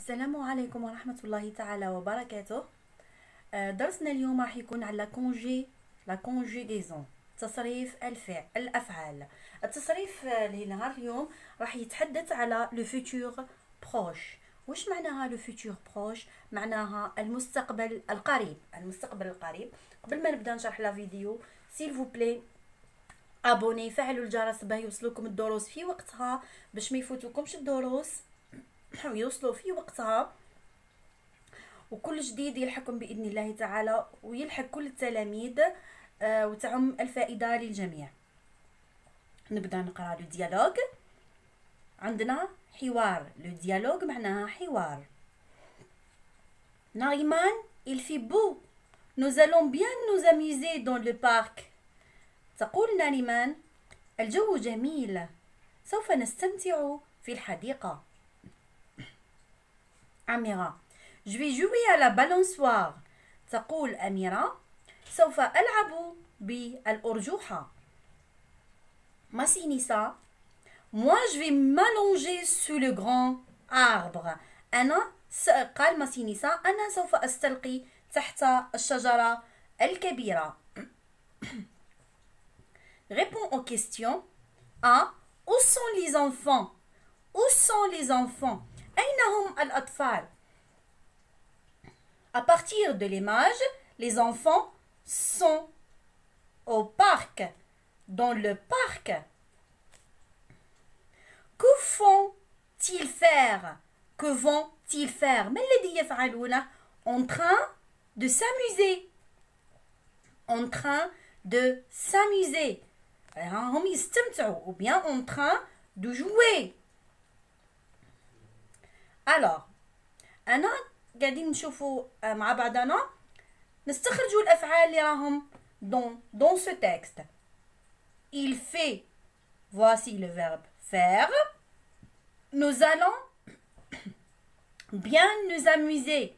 السلام عليكم ورحمة الله تعالى وبركاته. درسنا اليوم راح يكون على لا كونجيغيزون، تصريف الأفعال. التصريف لنهار اليوم راح يتحدث على لو فيتور بروش. وش معناها لو فيتور بروش؟ معناها المستقبل القريب. قبل ما نبدا نشرح لا فيديو سيل فو بلاي ابوني، فعلوا الجرس باه يوصلوكم الدروس في وقتها باش ما يفوتوكمش الدروس ويوصلوا في وقتها، وكل جديد يلحقكم بإذن الله تعالى ويلحق كل التلاميذ وتعم الفائدة للجميع. نبدأ نقرأ لو ديالوج. عندنا حوار. لو ديالوج معناها حوار. ناريمان il fait beau, nous allons bien nous amuser dans le parc. تقول ناريمان الجو جميل، سوف نستمتع في الحديقة. أميرة je vais jouer à la balançoire. تقول أميرة سوف ألعب بالأرجوحة. ماسينيسا moi je vais m'allonger sous le grand arbre. قال ماسينيسا أنا سوف أستلقي تحت الشجرة الكبيرة. Réponds aux questions. A. Où sont les enfants? Où sont les enfants? أين هم الأطفال؟ À partir de l'image, les enfants sont au parc. Dans le parc. Que font-ils faire? Que vont-ils faire? ما الذي يفعلونه؟ En train de s'amuser. En train de s'amuser. هم يستمتعوا ou bien en train de jouer. Alors, أنا قاعدين نشوفوا مع بعضنا نستخرجوا الأفعال اللي راهم dans ce texte. Il fait. Voici le verbe faire. Nous allons bien nous amuser.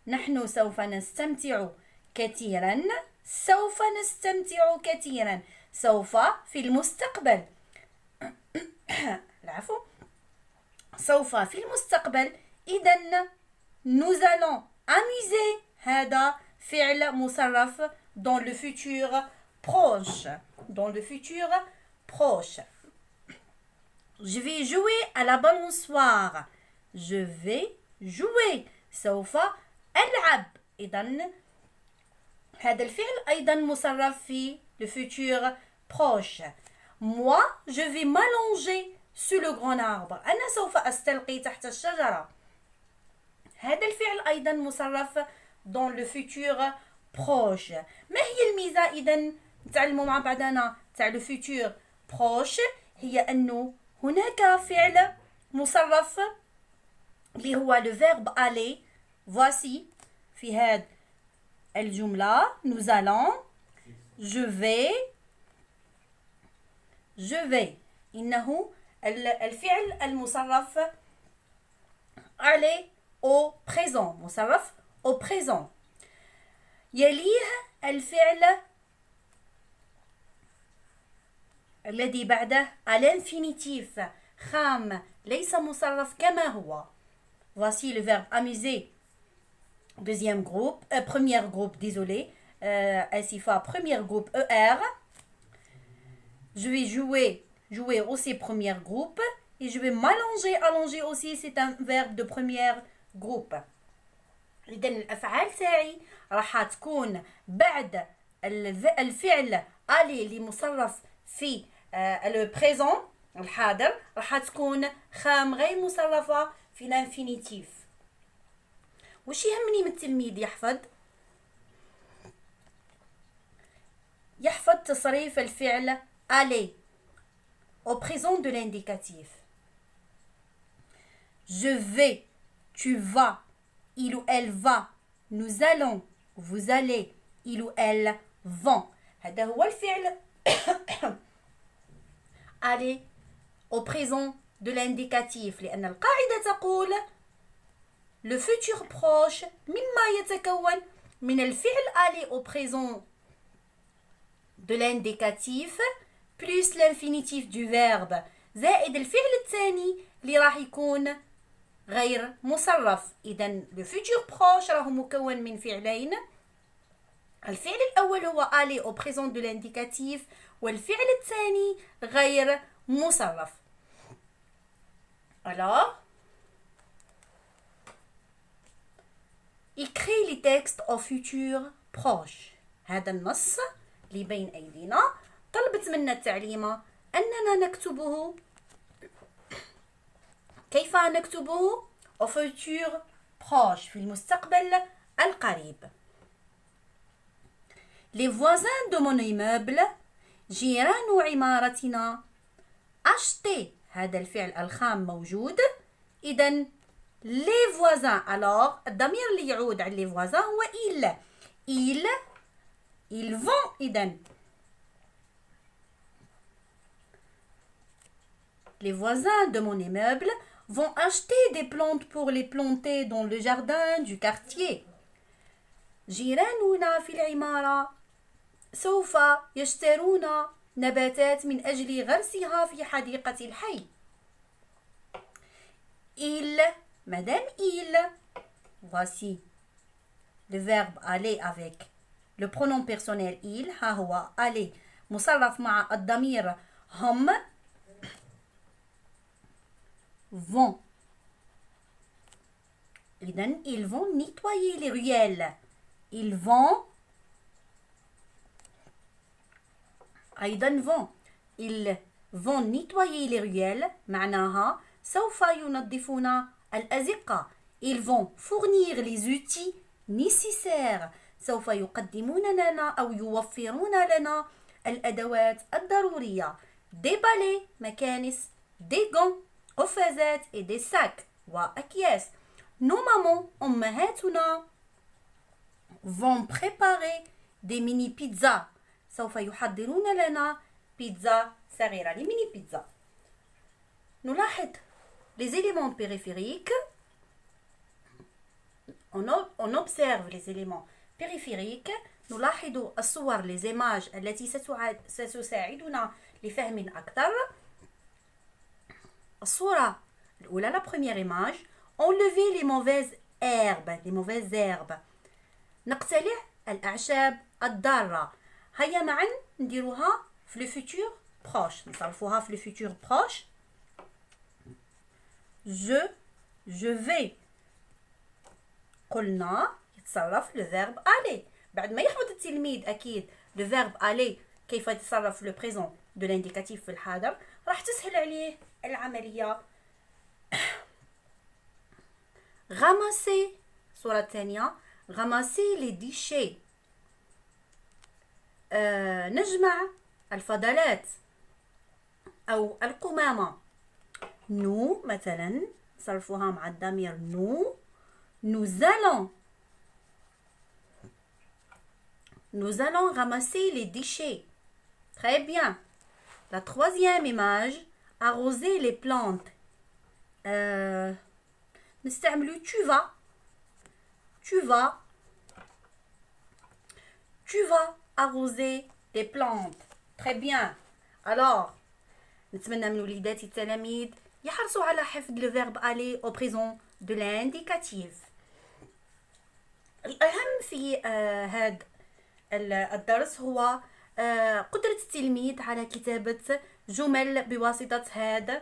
نحن سوف نستمتع كثيرا. سوف نستمتع كثيرا. سوف في المستقبل. العفو. سوف في المستقبل. إذن nous allons amuser. هذا فعل مصرف dans le futur proche. Dans le futur proche. Je vais jouer à la balançoire. Je vais jouer. سوف ألعب. إذن هذا الفعل أيضا مصرف في le futur proche. Moi, je vais m'allonger sous le grand arbre. أنا سوف أستلقي تحت الشجرة. هذا الفعل أيضا مصرف dans le futur proche. ما هي الميزة إذا نتعلموا مع بعضنا تاع le futur proche؟ هي أنه هناك فعل مصرف اللي هو le verbe aller. Voici في هذه الجملة nous allons je vais إنه الفعل المصرف aller au présent. مصرف au présent. يليه الفعل الذي بعده à l'infinitif خام ليس مصرف كما هو. Voici le verbe amuser. Deuxième groupe, premier groupe, désolé. Asifa, premier groupe ER. Je vais jouer aussi premier groupe. Et je vais m'allonger. Allonger aussi, c'est un verbe de premier groupe. إذن الأفعال تاعي راح تكون بعد الفعل aller اللي مصرف في le présent الحاضر راح تكون خام غير مصرفة في الانفينيتيف. وش يهمني من التلميذ يحفظ تصريف الفعل aller au présent de l'indicatif. Je vais, tu vas, il ou elle va, nous allons, vous allez, il ou elle vont. هذا هو الفعل aller au présent de l'indicatif لأن القاعدة تقول le futur proche مما يتكون من الفعل aller au présent de l'indicatif plus l'infinitif du verbe زائد الفعل الثاني اللي راح يكون غير مصرف. إذا le futur proche راهو مكون من فعلين. الفعل الأول هو aller au présent de l'indicatif والفعل الثاني غير مصرف. Alors, écris les textes au futur proche. هذا النص اللي بين أيدينا طلبت منا التعليمة أننا نكتبه. كيف نكتبه؟ au futur proche في المستقبل القريب. Les voisins de mon immeuble جيران عمارتنا acheter. هذا الفعل الخام موجود. إذن les voisins. alors الضمير اللي يعود على les voisins هو ils vont. إذن les voisins de mon immeuble vont acheter des plantes pour les planter dans le jardin du quartier. جيراننا في العمارة سوف يشترون نباتات من أجل غرسها في حديقة الحي. Il, madame il, voici le verbe aller avec le pronom personnel il. ها هو aller مصرف مع الضمير هم. vont. إذن ils vont nettoyer les ruelles. Ils vont أيضا vont. Ils vont nettoyer les ruelles معناها سوف ينظفون الأزقة. Ils vont fournir les outils nécessaires. سوف يقدمون لنا أو يوفرون لنا الأدوات الضرورية. Des balais مكانس. Des gants قفازات et des sacs وأكياس. Nos mamans أمهاتنا vont préparer des mini pizzas. سوف يحضرون لنا بيتزا صغيرة. les mini pizzas. نلاحظ les éléments périphériques. On observe les éléments périphériques. نلاحظ الصور les images التي ستساعدنا لفهم أكثر. الصورة الأولى la première image. Enlever les mauvaises herbes. نقتلع الأعشاب الضارة. هيا معا نديروها في le futur proche. نصرفوها في le futur proche. je vais. قلنا يتصرف le verbe aller. بعد ما يحفظ التلميذ أكيد le verbe aller كيف يتصرف le présent de l'indicatif في الحاضر راح تسهل عليه العملية. ramasser. الصورة الثانية ramasser les déchets. نجمع الفضلات أو القمامة. nous مثلا صرفوها مع الضمير nous allons ramasser les déchets. Très bien. La troisième image, arroser les plantes. نستعملو tu vas arroser les plantes. Très bien. Alors نتمنى من وليداتي التلاميذ يحرصوا على حفظ le verbe aller au présent de l'indicatif. الأهم في هذا الدرس هو قدرة التلميذ على كتابة جمل بواسطة هذا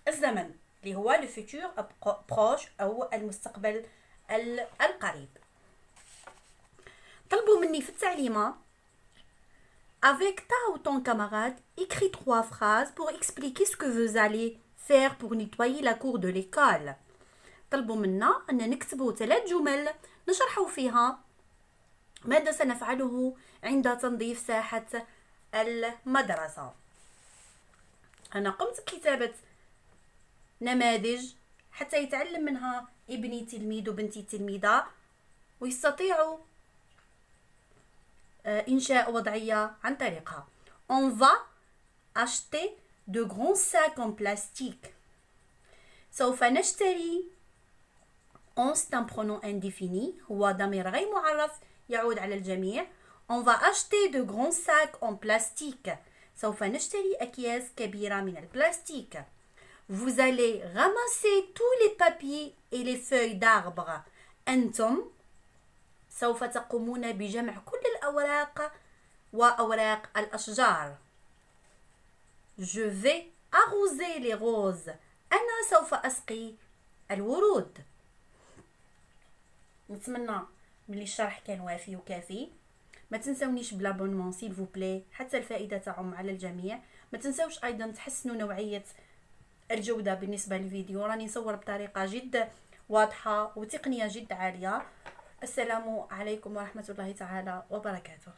الزمن اللي هو le futur proche أو المستقبل القريب. طلبوا مني في التعليمة avec ta ou ton camarade, écris 3 phrases pour expliquer ce que vous allez faire pour nettoyer la cour de l'école. طلبوا منا أن نكتبوا 3 جمل نشرحوا فيها ماذا سنفعله عند تنظيف ساحة المدرسة. أنا قمت بكتابة نماذج حتى يتعلم منها ابني تلميذ وبنتي تلميذة ويستطيعوا إنشاء وضعية عن طريقها. On va acheter de grands sacs en plastique. سوف نشتري. On c'est un pronom indéfini هو ضمير غير معرف يعود على الجميع. On va acheter de grands sacs en plastique. سوف نشتري أكياس كبيرة من البلاستيك. Vous allez ramasser tous les papiers et les feuilles d'arbre. أنتم سوف تقومون بجمع كل الأوراق وأوراق الأشجار. Je vais arroser les roses. أنا سوف أسقي الورود. نتمنى ملي الشرح كان وافي وكافي. ما تنسونيش بلابونمون سيل فو بلاي حتى الفائده تعم على الجميع. ما تنسوش ايضا تحسنوا نوعيه الجوده بالنسبه للفيديو. راني نصور بطريقه جد واضحه وتقنيه جد عاليه. السلام عليكم ورحمه الله تعالى وبركاته.